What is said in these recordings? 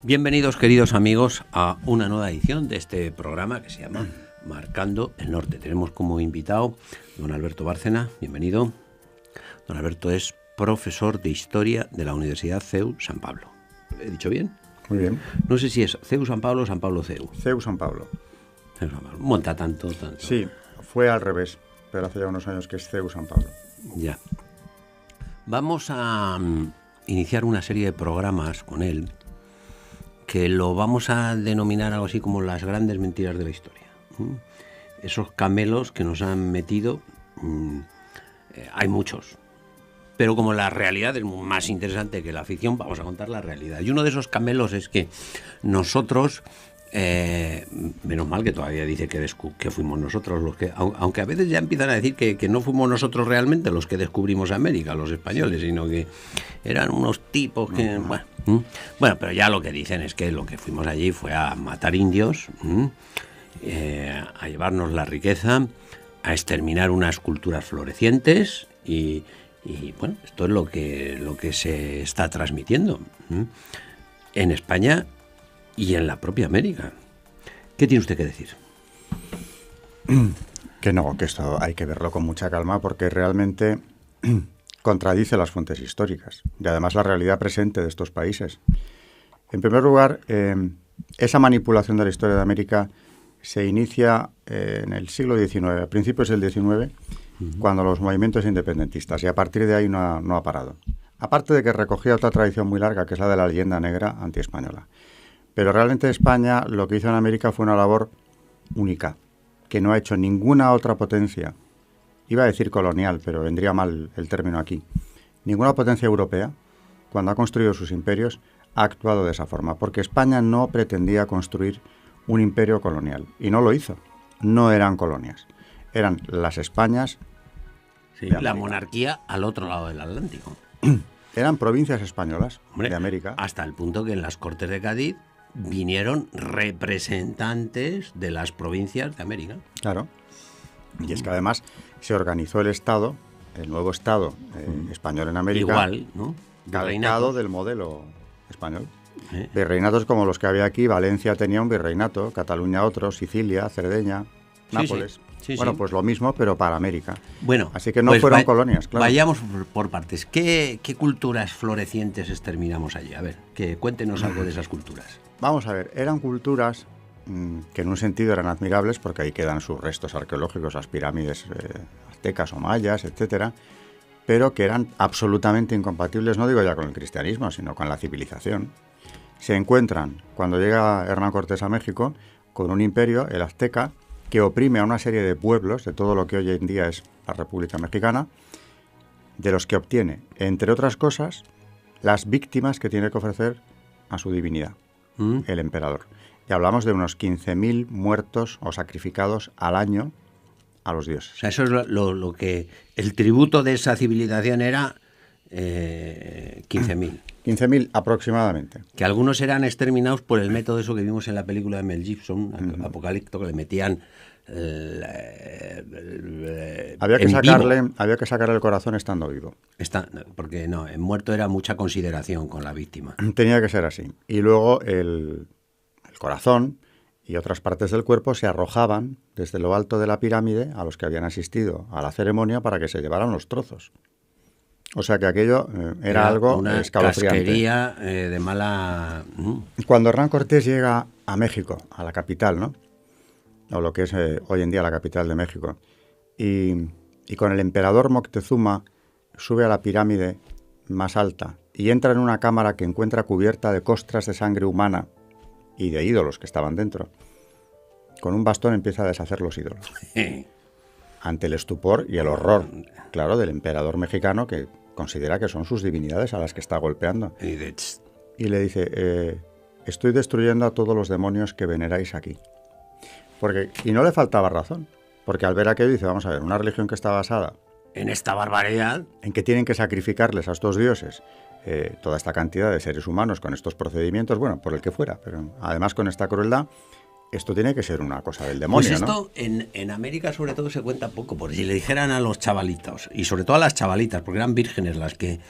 Bienvenidos, queridos amigos, a una nueva edición de este programa que se llama Marcando el Norte. Tenemos como invitado don Alberto Bárcena. Bienvenido. Don Alberto es profesor de Historia de la Universidad CEU San Pablo. ¿He dicho bien? Muy bien. No sé si es CEU San Pablo o San Pablo CEU. CEU San Pablo. CEU San Pablo. Monta tanto. Sí, fue al revés, pero hace ya unos años que es CEU San Pablo. Ya. Vamos a iniciar una serie de programas con él que lo vamos a denominar algo así como las grandes mentiras de la historia. Esos camelos que nos han metido, hay muchos. Pero como la realidad es más interesante que la ficción, vamos a contar la realidad. Y uno de esos camelos es que nosotros, menos mal que todavía dice que fuimos nosotros los que, aunque a veces ya empiezan a decir que no fuimos nosotros realmente los que descubrimos América, los españoles, sino que eran unos tipos que, bueno, pero ya lo que dicen es que lo que fuimos allí fue a matar indios, a llevarnos la riqueza, a exterminar unas culturas florecientes y bueno, esto es lo que se está transmitiendo en España y en la propia América. ¿Qué tiene usted que decir? Que no, que esto hay que verlo con mucha calma porque realmente contradice las fuentes históricas y además la realidad presente de estos países. En primer lugar, esa manipulación de la historia de América se inicia en el siglo XIX, a principios del XIX, cuando los movimientos independentistas, y a partir de ahí no ha parado. Aparte de que recogía otra tradición muy larga, que es la de la leyenda negra antiespañola. Pero realmente España lo que hizo en América fue una labor única, que no ha hecho ninguna otra potencia. Iba a decir colonial, pero vendría mal el término aquí. Ninguna potencia europea, cuando ha construido sus imperios, ha actuado de esa forma, porque España no pretendía construir un imperio colonial, y no lo hizo. No eran colonias, eran las Españas. Sí, la monarquía al otro lado del Atlántico. Eran provincias españolas de América. Hasta el punto que en las Cortes de Cádiz vinieron representantes de las provincias de América. Claro. Y es que además se organizó el Estado, el nuevo Estado español en América. Igual, ¿no? Calcado del modelo español. Virreinatos como los que había aquí. Valencia tenía un virreinato, Cataluña otro, Sicilia, Cerdeña, Nápoles. Sí, bueno, pues lo mismo, pero para América. Bueno, así que no fueron colonias, claro. Vayamos por partes. ¿Qué culturas florecientes exterminamos allí? A ver, cuéntenos algo de esas culturas. Vamos a ver, eran culturas que en un sentido eran admirables, porque ahí quedan sus restos arqueológicos, las pirámides aztecas o mayas, etcétera, pero que eran absolutamente incompatibles, no digo ya con el cristianismo, sino con la civilización. Se encuentran, cuando llega Hernán Cortés a México, con un imperio, el azteca, que oprime a una serie de pueblos de todo lo que hoy en día es la República Mexicana, de los que obtiene, entre otras cosas, las víctimas que tiene que ofrecer a su divinidad, el emperador. Y hablamos de unos 15.000 muertos o sacrificados al año a los dioses. O sea, eso es lo que el tributo de esa civilización era 15.000. 15.000 aproximadamente. Que algunos eran exterminados por el método eso que vimos en la película de Mel Gibson, Apocalipto, que le metían había que sacarle el corazón estando vivo. Porque no, en muerto era mucha consideración con la víctima. Tenía que ser así. Y luego el corazón y otras partes del cuerpo se arrojaban desde lo alto de la pirámide a los que habían asistido a la ceremonia para que se llevaran los trozos. O sea que aquello era algo una escalofriante. Casquería de mala... Cuando Hernán Cortés llega a México, a la capital, ¿no? O lo que es hoy en día la capital de México, y con el emperador Moctezuma sube a la pirámide más alta y entra en una cámara que encuentra cubierta de costras de sangre humana y de ídolos que estaban dentro. Con un bastón empieza a deshacer los ídolos. Ante el estupor y el horror, claro, del emperador mexicano, que considera que son sus divinidades a las que está golpeando. Y le dice, estoy destruyendo a todos los demonios que veneráis aquí. Y no le faltaba razón, porque al ver aquello dice, vamos a ver, una religión que está basada en esta barbaridad, en que tienen que sacrificarles a estos dioses toda esta cantidad de seres humanos con estos procedimientos, bueno, por el que fuera, pero además con esta crueldad, esto tiene que ser una cosa del demonio, pues esto, ¿no? en América sobre todo se cuenta poco, porque si le dijeran a los chavalitos, y sobre todo a las chavalitas, porque eran vírgenes las que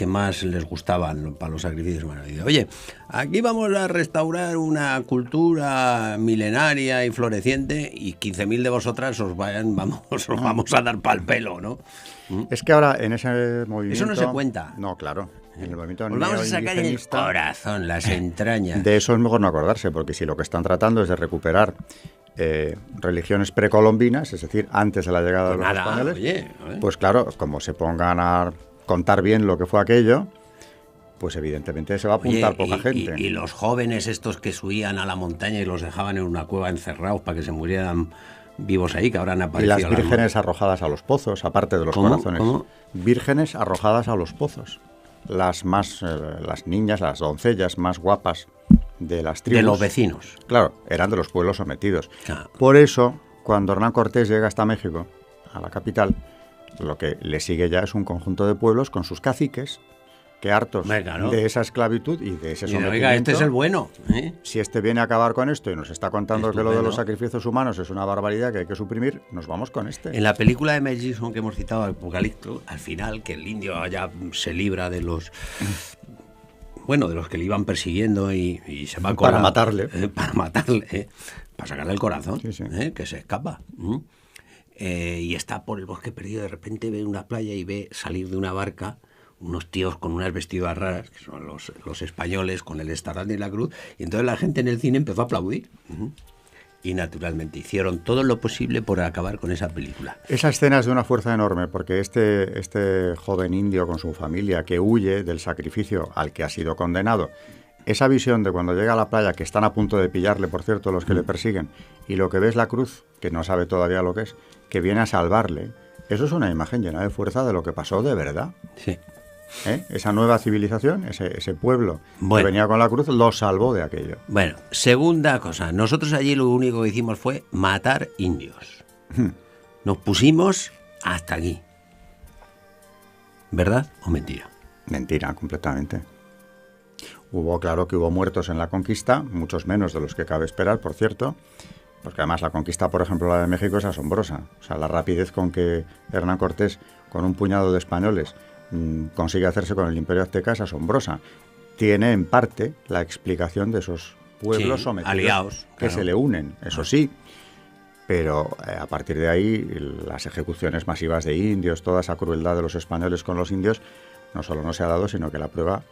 más les gustaban para los sacrificios humanos. Oye, aquí vamos a restaurar una cultura milenaria y floreciente, y 15.000 de vosotras os vamos a dar pa'l pelo, ¿no? Es que ahora en ese movimiento... Eso no se cuenta. No, claro. En el movimiento Os vamos a sacar el corazón, las entrañas. De eso es mejor no acordarse, porque si lo que están tratando es de recuperar religiones precolombinas, es decir, antes de la llegada de los españoles, oye, pues claro, como se pongan a contar bien lo que fue aquello, pues evidentemente se va a apuntar poca gente. Y los jóvenes estos que subían a la montaña y los dejaban en una cueva encerrados para que se murieran vivos ahí, que ahora han aparecido. Y las vírgenes arrojadas a los pozos, aparte de los corazones. ¿Cómo? Vírgenes arrojadas a los pozos. Las niñas, las doncellas más guapas de las tribus. De los vecinos. Claro, eran de los pueblos sometidos. Claro. Por eso, cuando Hernán Cortés llega hasta México, a la capital, lo que le sigue ya es un conjunto de pueblos con sus caciques, que hartos de esa esclavitud y de ese sometimiento... Oiga, este es el bueno. Si este viene a acabar con esto y nos está contando que lo de los sacrificios humanos es una barbaridad que hay que suprimir, nos vamos con este. En la película de Mel Gibson que hemos citado, Apocalipto, al final, que el indio ya se libra de los... Bueno, de los que le iban persiguiendo y se va para matarle. Para sacarle el corazón, sí. Que se escapa. Y está por el bosque perdido, de repente ve una playa y ve salir de una barca unos tíos con unas vestiduras raras, que son los españoles, con el estandarte y la cruz, y entonces la gente en el cine empezó a aplaudir. Y naturalmente hicieron todo lo posible por acabar con esa película. Esa escena es de una fuerza enorme, porque este joven indio con su familia que huye del sacrificio al que ha sido condenado, esa visión de cuando llega a la playa, que están a punto de pillarle, por cierto, los que le persiguen, y lo que ve es la cruz, que no sabe todavía lo que es, que viene a salvarle, eso es una imagen llena de fuerza de lo que pasó de verdad. Sí. Esa nueva civilización, ese pueblo que venía con la cruz, lo salvó de aquello. Bueno, segunda cosa, nosotros allí lo único que hicimos fue matar indios. Nos pusimos hasta aquí. ¿Verdad o mentira? Mentira, completamente. Claro que hubo muertos en la conquista, muchos menos de los que cabe esperar, por cierto, porque además la conquista, por ejemplo, la de México es asombrosa. O sea, la rapidez con que Hernán Cortés, con un puñado de españoles, consigue hacerse con el Imperio Azteca es asombrosa. Tiene en parte la explicación de esos pueblos sometidos aliados, que se le unen, eso sí, pero a partir de ahí las ejecuciones masivas de indios, toda esa crueldad de los españoles con los indios, no solo no se ha dado, sino que la prueba,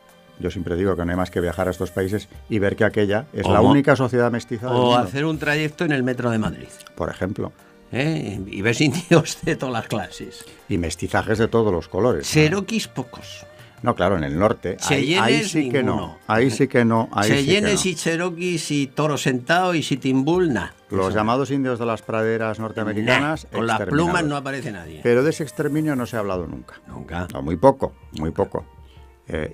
yo siempre digo que no hay más que viajar a estos países y ver que aquella es la única sociedad mestiza del mundo. O hacer un trayecto en el metro de Madrid, por ejemplo. Y ves indios de todas las clases. Y mestizajes de todos los colores. Cheroquis pocos. No, claro, en el norte. Ahí sí que no. Ahí sí que no. Cheyennes y cheroquis y toro sentado y sitting bull, nada. Los llamados indios de las praderas norteamericanas. Con las plumas no aparece nadie. Pero de ese exterminio no se ha hablado nunca. Nunca. No, muy poco, muy poco.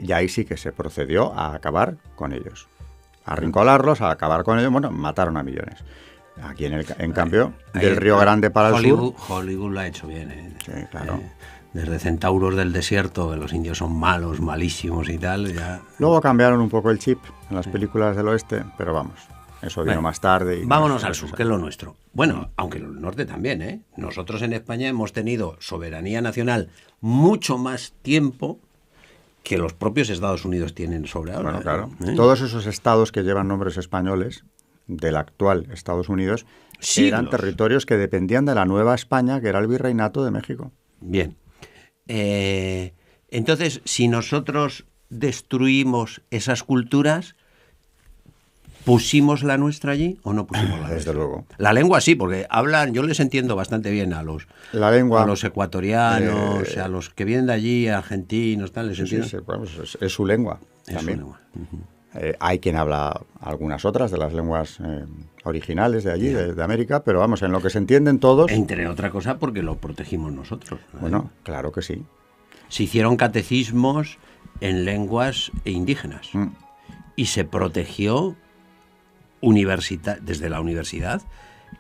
Y ahí sí que se procedió a acabar con ellos. A arrincolarlos, a acabar con ellos. Bueno, mataron a millones. Aquí, en cambio, del Río Grande para el sur... Hollywood lo ha hecho bien, Sí, claro. Desde Centauros del Desierto, que los indios son malos, malísimos y tal, ya... Luego cambiaron un poco el chip en las películas del oeste, pero vamos, eso vino más tarde. Vámonos al sur, que es lo nuestro. Bueno, aunque el norte también, ¿eh? Nosotros en España hemos tenido soberanía nacional mucho más tiempo que los propios Estados Unidos tienen sobre ahora. Bueno, claro. Todos esos estados que llevan nombres españoles del actual Estados Unidos eran territorios que dependían de la Nueva España, que era el Virreinato de México. Bien. Entonces, si nosotros destruimos esas culturas, ¿pusimos la nuestra allí o no pusimos la nuestra? Desde luego. La lengua sí, porque hablan, yo les entiendo bastante bien a los ecuatorianos, a los que vienen de allí, argentinos, tal, les entiendo. Sí, es su lengua también. Su lengua. Hay quien habla algunas otras de las lenguas originales de allí, de América, pero vamos, en lo que se entienden todos... Entre otra cosa porque lo protegimos nosotros, ¿no? Bueno, claro que sí. Se hicieron catecismos en lenguas indígenas y se protegió desde la universidad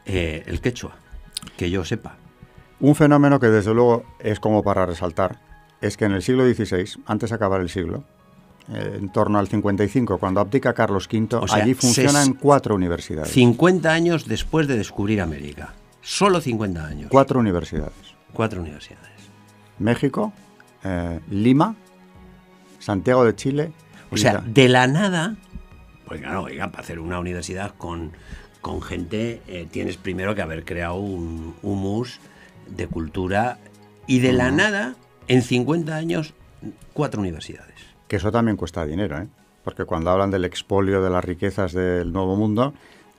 el quechua, que yo sepa. Un fenómeno que desde luego es como para resaltar es que en el siglo XVI, antes de acabar el siglo, en torno al 55, cuando abdica Carlos V, O sea, allí funcionan 4 universidades. 50 años después de descubrir América. Solo 50 años. 4 universidades. 4 universidades. México, Lima, Santiago de Chile. O sea, de la nada, pues claro, oiga, para hacer una universidad con gente tienes primero que haber creado un humus de cultura y de la nada, en 50 años, 4 universidades. Que eso también cuesta dinero, ¿eh? Porque cuando hablan del expolio de las riquezas del Nuevo Mundo,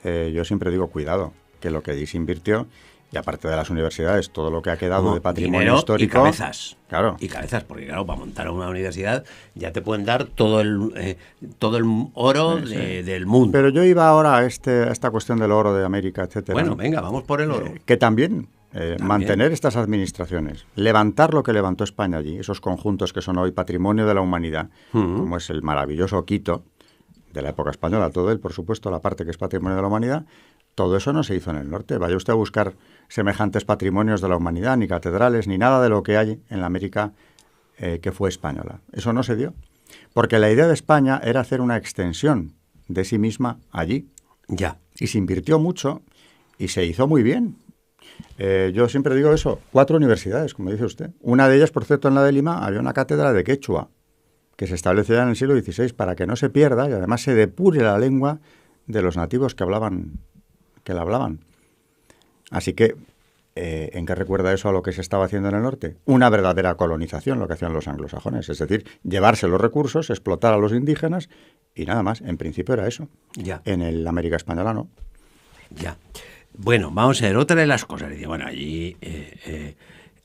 yo siempre digo, cuidado, que lo que allí se invirtió, y aparte de las universidades, todo lo que ha quedado Como de patrimonio dinero histórico... y cabezas. Claro. Y cabezas, porque claro, para montar una universidad ya te pueden dar todo el oro del mundo. Pero yo iba ahora a esta cuestión del oro de América, etcétera. Bueno, venga, vamos por el oro. Que también, mantener estas administraciones, levantar lo que levantó España allí, esos conjuntos que son hoy patrimonio de la humanidad, como es el maravilloso Quito, de la época española, todo él, por supuesto, la parte que es patrimonio de la humanidad, todo eso no se hizo en el norte. Vaya usted a buscar semejantes patrimonios de la humanidad, ni catedrales, ni nada de lo que hay en la América que fue española. Eso no se dio. Porque la idea de España era hacer una extensión de sí misma allí. Ya. Y se invirtió mucho y se hizo muy bien. Yo siempre digo eso, 4 universidades, como dice usted. Una de ellas, por cierto, en la de Lima, había una cátedra de quechua que se estableció ya en el siglo XVI para que no se pierda y además se depure la lengua de los nativos que la hablaban. Así que, ¿en qué recuerda eso a lo que se estaba haciendo en el norte? Una verdadera colonización, lo que hacían los anglosajones, es decir, llevarse los recursos, explotar a los indígenas y nada más. En principio era eso. Ya. En el América Española no. Ya. Bueno, vamos a ver, otra de las cosas. Bueno, allí,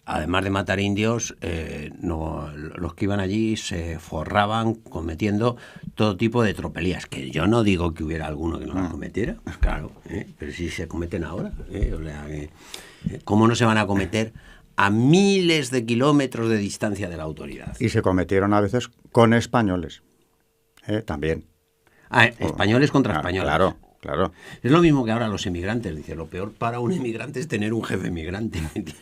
además de matar indios, los que iban allí se forraban cometiendo todo tipo de tropelías. Que yo no digo que hubiera alguno que no las cometiera, pues claro, pero sí se cometen ahora. O sea, ¿cómo no se van a cometer a miles de kilómetros de distancia de la autoridad? Y se cometieron a veces con españoles, también. Españoles contra españoles. Claro. Claro. Es lo mismo que ahora los emigrantes. Dice, lo peor para un emigrante es tener un jefe emigrante.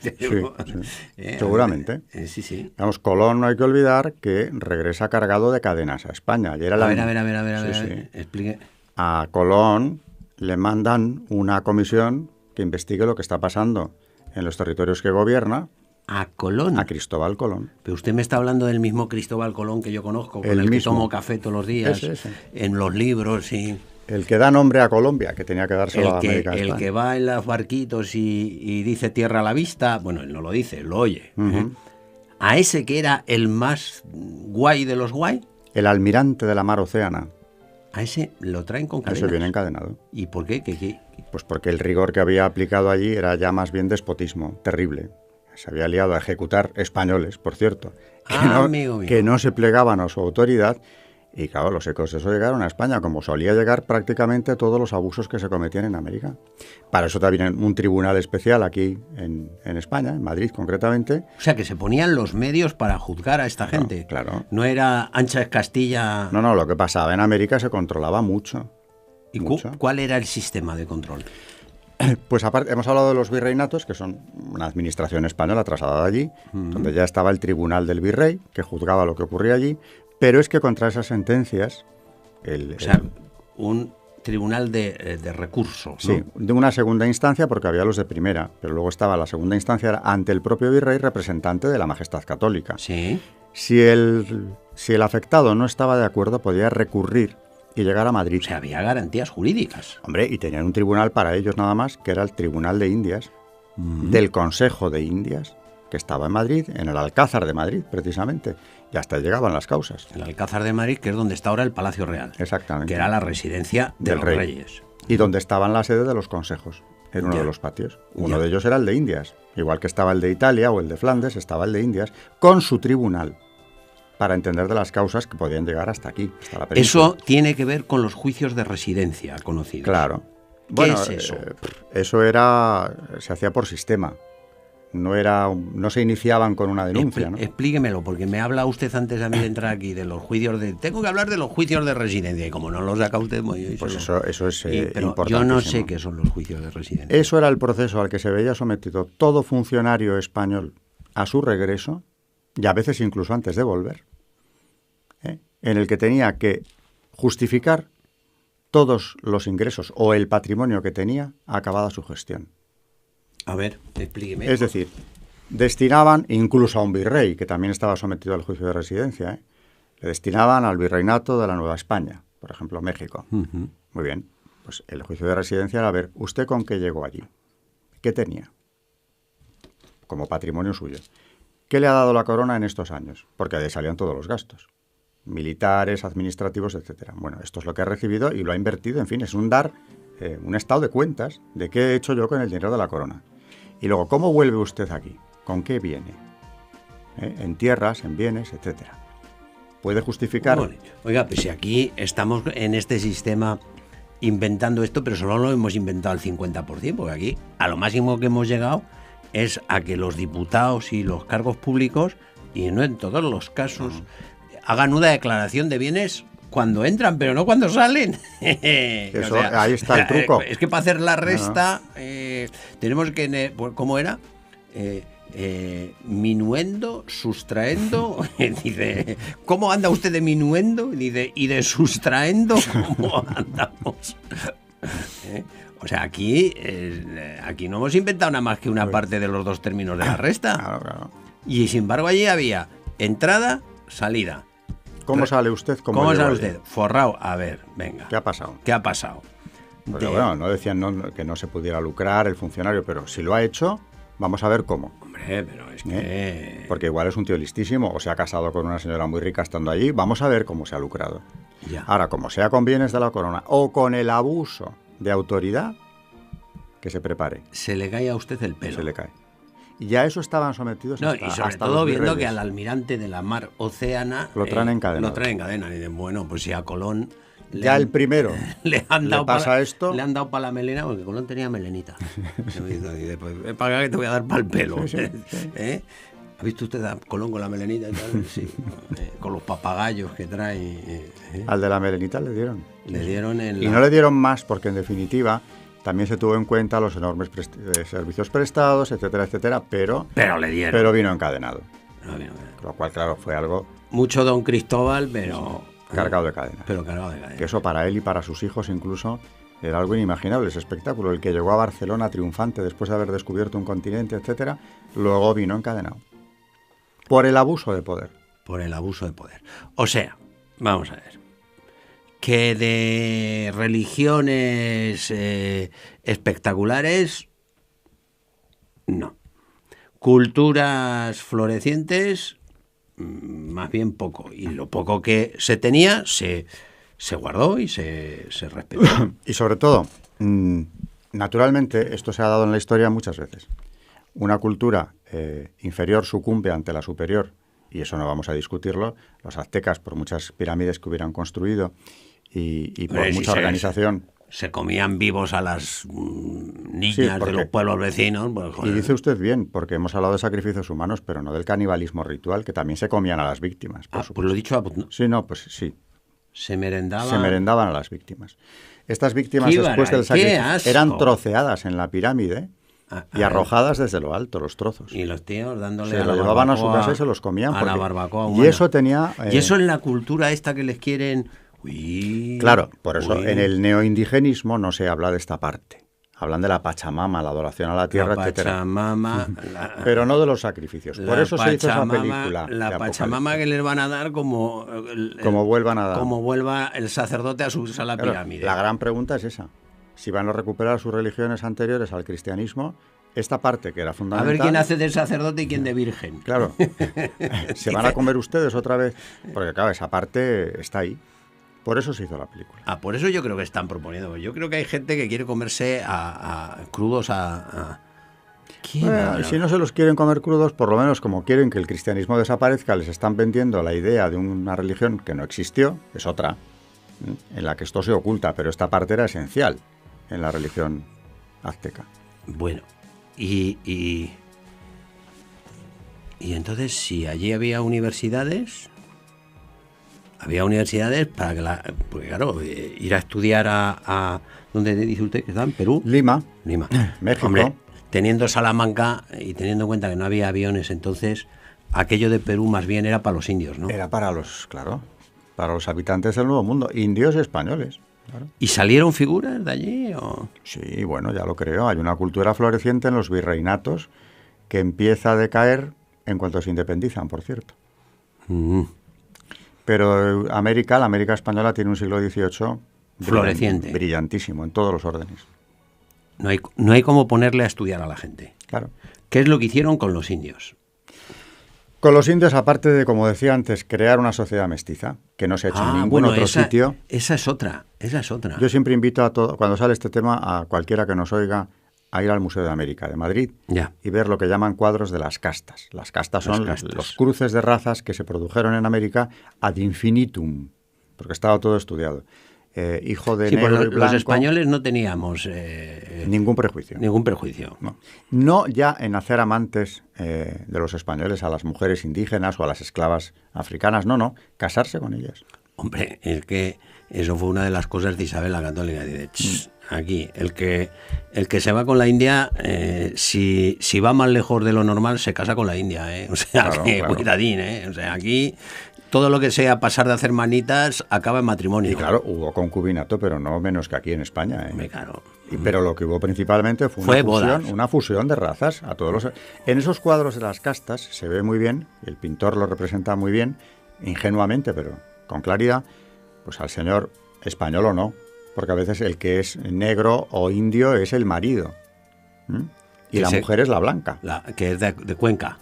Sí. Seguramente. Sí. Vamos, Colón no hay que olvidar que regresa cargado de cadenas a España. Ayer A ver, explique. A Colón le mandan una comisión que investigue lo que está pasando en los territorios que gobierna. ¿A Colón? A Cristóbal Colón. Pero usted me está hablando del mismo Cristóbal Colón que yo conozco, con el que tomo café todos los días, ese. En los libros y... El que da nombre a Colombia, que tenía que dárselo a América. El que va en los barquitos y dice tierra a la vista, bueno, él no lo dice, lo oye. A ese que era el más guay de los guay. El almirante de la mar Océana. A ese lo traen con cadenas. Eso viene encadenado. ¿Y por qué? ¿Qué? Pues porque el rigor que había aplicado allí era ya más bien despotismo, terrible. Se había liado a ejecutar españoles, por cierto, que no se plegaban a su autoridad. Y claro, los ecos de eso llegaron a España, como solía llegar prácticamente todos los abusos que se cometían en América. Para eso también un tribunal especial aquí en España, en Madrid concretamente. O sea, que se ponían los medios para juzgar a esta gente. Claro. No era ancha es Castilla... No, lo que pasaba en América se controlaba mucho. ¿Y cuál era el sistema de control? Pues aparte, hemos hablado de los virreinatos, que son una administración española trasladada allí, donde ya estaba el tribunal del virrey, que juzgaba lo que ocurría allí. Pero es que contra esas sentencias... un tribunal de recurso, ¿no? Sí, de una segunda instancia, porque había los de primera, pero luego estaba la segunda instancia ante el propio virrey, representante de la majestad católica. Sí. Si el afectado no estaba de acuerdo, podía recurrir y llegar a Madrid. O sea, había garantías jurídicas. Hombre, y tenían un tribunal para ellos nada más, que era el Tribunal de Indias, del Consejo de Indias, que estaba en Madrid, en el Alcázar de Madrid, precisamente. Y hasta llegaban las causas. El Alcázar de Madrid, que es donde está ahora el Palacio Real. Exactamente. Que era la residencia de los reyes. Y donde estaban la sede de los consejos, en uno de los patios. Uno de ellos era el de Indias. Igual que estaba el de Italia o el de Flandes, estaba el de Indias, con su tribunal, para entender de las causas que podían llegar hasta aquí, hasta la península. Eso tiene que ver con los juicios de residencia conocidos. Claro. ¿Qué es eso? Eso se hacía por sistema. No se iniciaban con una denuncia, ¿no? Explíquemelo, porque me habla usted antes a mí de entrar aquí de los juicios de... Tengo que hablar de los juicios de residencia, y como no los saca usted... Pues eso es pero importantísimo. Yo no sé qué son los juicios de residencia. Eso era el proceso al que se veía sometido todo funcionario español a su regreso, y a veces incluso antes de volver. en el que tenía que justificar todos los ingresos o el patrimonio que tenía acabada su gestión. A ver, explíqueme. Es decir, destinaban, incluso a un virrey, que también estaba sometido al juicio de residencia, le destinaban al virreinato de la Nueva España, por ejemplo, México. Muy bien, pues el juicio de residencia era ver, ¿usted con qué llegó allí? ¿Qué tenía? Como patrimonio suyo. ¿Qué le ha dado la corona en estos años? Porque de ahí salían todos los gastos. Militares, administrativos, etcétera. Bueno, esto es lo que ha recibido y lo ha invertido, en fin, es un estado de cuentas de qué he hecho yo con el dinero de la corona. Y luego, ¿cómo vuelve usted aquí? ¿Con qué viene? En tierras, en bienes, etcétera. ¿Puede justificar? Bueno, oiga, pues si aquí estamos en este sistema inventando esto, pero solo lo hemos inventado al 50%, porque aquí a lo máximo que hemos llegado es a que los diputados y los cargos públicos, y no en todos los casos, hagan una declaración de bienes cuando entran, pero no cuando salen. Eso, o sea, ahí está el truco. Es que para hacer la resta tenemos que... ¿Cómo era? Minuendo, sustraendo. Dice, ¿cómo anda usted de minuendo? Dice, ¿y de sustraendo cómo andamos? O sea, aquí no hemos inventado nada más que una parte de los dos términos de la resta. Claro. Y sin embargo allí había entrada, salida. ¿Cómo sale usted? ¿Cómo sale usted? Forrado. A ver, venga. ¿Qué ha pasado? ¿Qué ha pasado? Porque, bueno, no decían que no se pudiera lucrar el funcionario, pero si lo ha hecho, vamos a ver cómo. Hombre, pero es que... Porque igual es un tío listísimo o se ha casado con una señora muy rica estando allí. Vamos a ver cómo se ha lucrado. Ya. Ahora, como sea con bienes de la corona o con el abuso de autoridad, que se prepare. Se le cae a usted el pelo. Se le cae. Y ya eso estaban sometidos y sobre todo viendo que al almirante de la mar Océana lo traen encadenado. Lo traen en cadena. Y dicen, bueno, pues si a Colón el primero le han dado esto. Le han dado para la melena, porque Colón tenía melenita. Y pues, para que te voy a dar para el pelo. Sí. ¿Ha visto usted a Colón con la melenita y tal? Sí. Con los papagayos que trae. Al de la melenita le dieron. Le dieron Y no le dieron más porque, en definitiva, también se tuvo en cuenta los enormes servicios prestados, etcétera, etcétera, pero le dieron. Pero vino encadenado. Lo cual, claro, fue algo... Mucho don Cristóbal, pero... Cargado de cadena. Pero cargado de cadena. Que eso para él y para sus hijos incluso era algo inimaginable, ese espectáculo. El que llegó a Barcelona triunfante después de haber descubierto un continente, etcétera, luego vino encadenado. Por el abuso de poder. Por el abuso de poder. O sea, vamos a ver, que de religiones espectaculares, no. Culturas florecientes, más bien poco. Y lo poco que se tenía, se guardó y se respetó. Y sobre todo, naturalmente, esto se ha dado en la historia muchas veces. Una cultura inferior sucumbe ante la superior, y eso no vamos a discutirlo. Los aztecas, por muchas pirámides que hubieran construido y por mucha organización... Se comían vivos a las niñas de los pueblos vecinos. Pues, y dice usted bien, porque hemos hablado de sacrificios humanos, pero no del canibalismo ritual, que también se comían a las víctimas. Pues lo he dicho... ¿no? Sí, no, pues sí. Se merendaban a las víctimas. Estas víctimas, después del sacrificio, eran troceadas en la pirámide y arrojadas desde lo alto, los trozos. Y los tíos dándole se lo llevaban a su casa y se los comían. A la barbacoa humana. Y eso tenía... Y eso en la cultura esta que les quieren... Claro, por eso en el neoindigenismo no se habla de esta parte. Hablan de la Pachamama, la adoración a la tierra, etcétera. Pero no de los sacrificios. Por eso se hizo esa película. La Pachamama que les van a dar como vuelvan a dar. Como vuelva el sacerdote a subirse a la pirámide. La gran pregunta es esa. Si van a recuperar sus religiones anteriores al cristianismo, esta parte que era fundamental... A ver quién hace de sacerdote y quién de virgen. Claro. ¿Se van a comer ustedes otra vez? Porque claro, esa parte está ahí. Por eso se hizo la película. Por eso yo creo que están proponiendo. Yo creo que hay gente que quiere comerse crudos a... Bueno, si no se los quieren comer crudos, por lo menos como quieren que el cristianismo desaparezca, les están vendiendo la idea de una religión que no existió, es otra, en la que esto se oculta, pero esta parte era esencial en la religión azteca. Bueno, y entonces si allí había universidades... Había universidades para que porque claro, ir a estudiar a ¿dónde dice usted que está? ¿En Perú? Lima, México. Hombre, teniendo Salamanca y teniendo en cuenta que no había aviones, entonces aquello de Perú más bien era para los indios, ¿no? Era para los, claro. para los habitantes del Nuevo Mundo, indios y españoles. Claro. ¿Y salieron figuras de allí? ¿O? Sí, bueno, ya lo creo. Hay una cultura floreciente en los virreinatos que empieza a decaer en cuanto se independizan, por cierto. Pero la América española tiene un siglo XVIII floreciente, brillantísimo en todos los órdenes. No hay cómo ponerle a estudiar a la gente. Claro. ¿Qué es lo que hicieron con los indios? Con los indios, aparte de, como decía antes, crear una sociedad mestiza, que no se ha hecho en ningún otro sitio. Esa es otra. Yo siempre invito a todo, cuando sale este tema, a cualquiera que nos oiga, a ir al Museo de América de Madrid y ver lo que llaman cuadros de las castas. Las castas son los cruces de razas que se produjeron en América ad infinitum, porque estaba todo estudiado. Hijo de negro y blanco. Los españoles no teníamos ningún prejuicio. Ningún prejuicio. No ya en hacer amantes de los españoles a las mujeres indígenas o a las esclavas africanas, no, casarse con ellas. Hombre, es que eso fue una de las cosas de Isabel la Católica. Dice, aquí, el que se va con la India, si va más lejos de lo normal, se casa con la India, O sea, claro. Cuidadín, O sea, aquí todo lo que sea pasar de hacer manitas acaba en matrimonio. Y claro, hubo concubinato, pero no menos que aquí en España, Claro. Pero lo que hubo principalmente fue una fusión de razas. En esos cuadros de las castas se ve muy bien, el pintor lo representa muy bien, ingenuamente, pero con claridad, pues al señor español o no, porque a veces el que es negro o indio es el marido. Y la mujer es la blanca. Que es de Cuenca.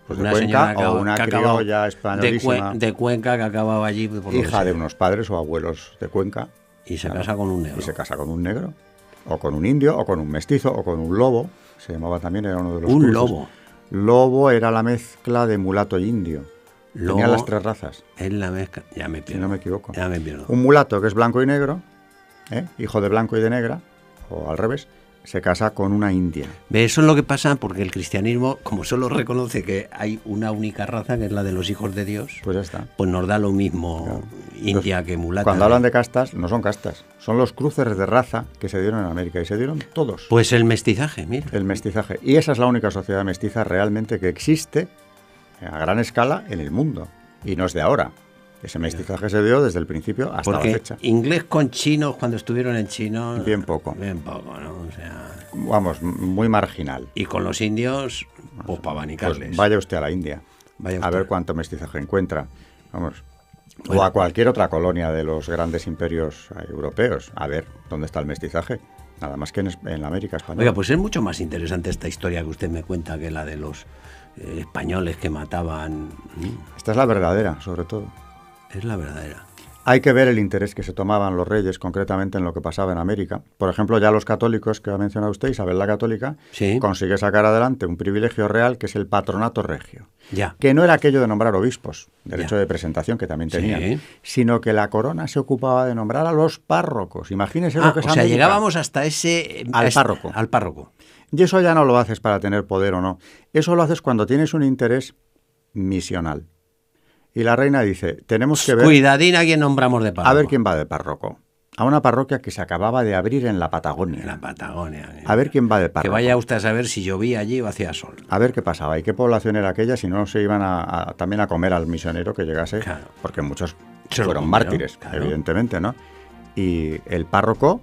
Pues una Cuenca o una criolla españolísima. De Cuenca que acababa allí. Hija de unos padres o abuelos de Cuenca. Y se casa con un negro. Y se casa con un negro. O con un indio, o con un mestizo, o con un lobo. Se llamaba también, era uno de los Un lobo. Lobo era la mezcla de mulato y indio. Tenía las tres razas. Es la mezcla. Ya me pierdo. Si no me equivoco. Ya me pierdo. Un mulato que es blanco y negro, hijo de blanco y de negra, o al revés, se casa con una india. Eso es lo que pasa porque el cristianismo, como solo reconoce que hay una única raza, que es la de los hijos de Dios, pues ya está. Pues nos da lo mismo india que mulata. Cuando hablan de castas, no son castas, son los cruces de raza que se dieron en América, y se dieron todos. Pues el mestizaje, mira. El mestizaje. Y esa es la única sociedad mestiza realmente que existe a gran escala en el mundo. Y no es de ahora. Ese mestizaje se dio desde el principio hasta la fecha. Inglés con chinos, cuando estuvieron en chino... Bien poco. Bien poco, ¿no? O sea... Vamos, muy marginal. Y con los indios, pues para abanicarles. Pues vaya usted a la India, a ver cuánto mestizaje encuentra. Vamos. Bueno. O a cualquier otra colonia de los grandes imperios europeos. A ver dónde está el mestizaje. Nada más que en la América española. Oiga, pues es mucho más interesante esta historia que usted me cuenta que la de los españoles que mataban. Esta es la verdadera, sobre todo. Es la verdadera. Hay que ver el interés que se tomaban los reyes concretamente en lo que pasaba en América. Por ejemplo, ya los católicos que ha mencionado usted, Isabel la Católica, consigue sacar adelante un privilegio real que es el patronato regio. Que no era aquello de nombrar obispos, derecho de presentación que también tenían, sino que la corona se ocupaba de nombrar a los párrocos. Imagínese lo que es América. O sea, llegábamos hasta ese... Al párroco. Y eso ya no lo haces para tener poder o no. Eso lo haces cuando tienes un interés misional. Y la reina dice, tenemos que ver... Cuidadín a quién nombramos de párroco. A ver quién va de párroco. A una parroquia que se acababa de abrir en la Patagonia. En la Patagonia. A ver quién va de párroco. Que vaya usted a saber si llovía allí o hacía sol. A ver qué pasaba y qué población era aquella, si no se iban también a comer al misionero que llegase. Claro. Porque muchos fueron mártires, evidentemente, ¿no? Y el párroco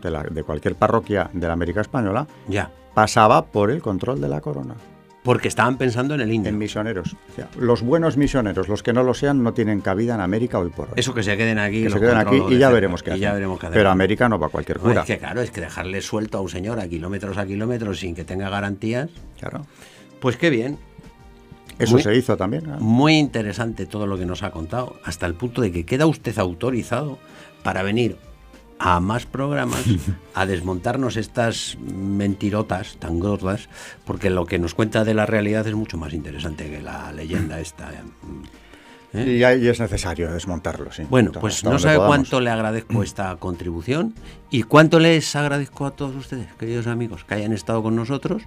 de cualquier parroquia de la América española pasaba por el control de la corona. Porque estaban pensando en el indio. En misioneros. O sea, los buenos misioneros, los que no lo sean, no tienen cabida en América hoy por hoy. Eso, que se queden aquí. Que se queden aquí y ya veremos qué hacen. Pero América no va a cualquier cura. No, es que claro, es que dejarle suelto a un señor a kilómetros sin que tenga garantías. Claro. Pues qué bien. Eso se hizo también. ¿No? Muy interesante todo lo que nos ha contado, hasta el punto de que queda usted autorizado para venir a más programas a desmontarnos estas mentirotas tan gordas, porque lo que nos cuenta de la realidad es mucho más interesante que la leyenda esta. Y es necesario desmontarlo, sí. Bueno, pues no sabe cuánto le agradezco esta contribución y cuánto les agradezco a todos ustedes, queridos amigos, que hayan estado con nosotros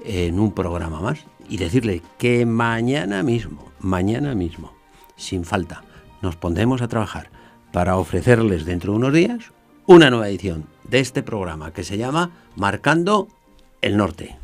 en un programa más, y decirles que mañana mismo, sin falta, nos pondremos a trabajar para ofrecerles dentro de unos días una nueva edición de este programa que se llama Marcando el Norte.